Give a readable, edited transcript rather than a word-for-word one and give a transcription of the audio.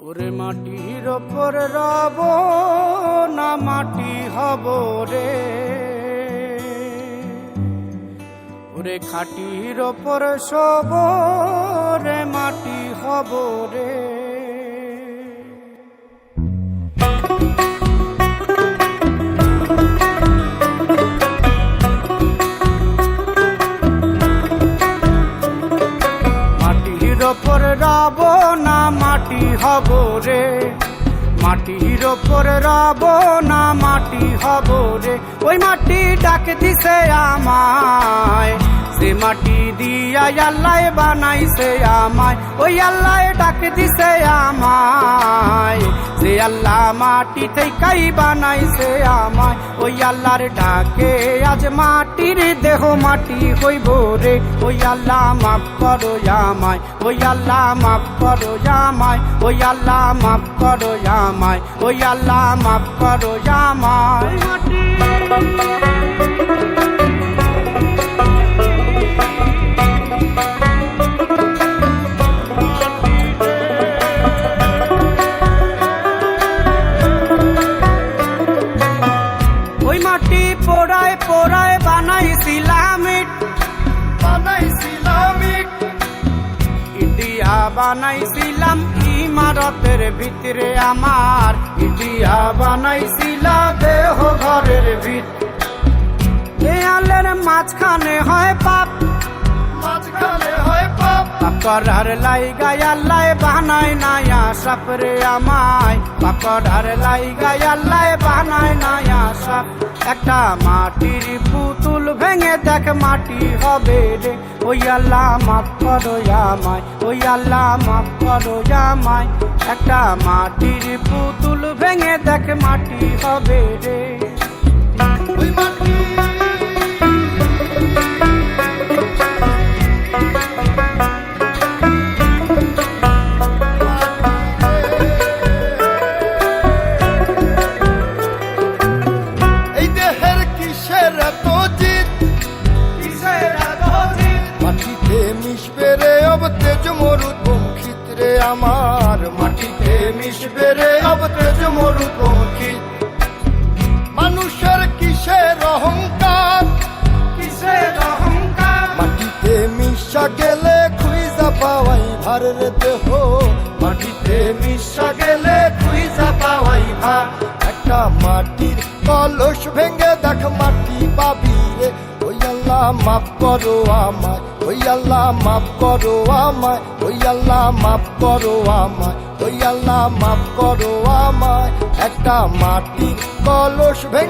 ওরে মাটির ওপর রব না মাটি হব রে, ওরে খাটির ওপর শোব রে মাটি হব রে। মাটির ওপর রব না মাটি হব রে, মাটির ওপর রব না মাটি হব রে। ওই মাটি ডাক দিছে আমায়, সে মাটি দিয়া আল্লাহ বানাইছে আমায়। ওই আল্লাহ ডাক দিছে আমায়, সে আল্লাহ মাটি থেকেই বানাইছে আমায়। ওই আল্লাহর ডাকে আজ মাটির দেহ মাটি হইব রে। ওই আল্লাহ মাফ করো আমায়, ওই আল্লাহ মাফ করো আমায়, ওই আল্লাহ মাফ করো আমায়, ওই আল্লাহ মাফ করো আমায়। ওই মাটি পোড়ায় পোড়ায় বানাইছিলাম ইট, ইটিয়া বানাইছিলাম ইমারতের ভিতরে আমার, ইটিয়া বানাইছিলাম দেহ ঘরের ভিত। দেয়ালের মাঝখানে হয় পাপ, মাঝখানে হয় পাপ, পাপ করার লাইগায় আল্লাহ বানায় নায়া সাপ রে আমায়। পাপ করার লাইগায় আল্লাহ বানায় নায়া সাপ। একটা মাটির পুতুল ভেঙে দেখ মাটি হবে রে। ওই আল্লাহ মাফ করো আমায়, ওই আল্লাহ মাফ করো আমায়। একটা মাটির পুতুল ভেঙে দেখ মাটি হবে রে। ওই মাটি আমার, মাটিতে মিশবে রে অব তেজ মরুদ পঙ্খিত। মানুষের কিসের অহংকার, কিসের অহংকার, মাটিতে মিশা গেলে খুঁজা পাওয়াই ভার রে দেহ। মাটিতে মিশা গেলে খুঁজা পাওয়াই ভার। একটা মাটির কলস ভেঙে দেখ মাটি পাবি রে। ওই আল্লাহ মাফ করো আমায়, ওই আল্লাহ মাফ করো আমায়, ওই আল্লাহ মাফ করো আমায়, ওই আল্লাহ মাফ করো আমায়। একটা মাটির কলস ভেঙে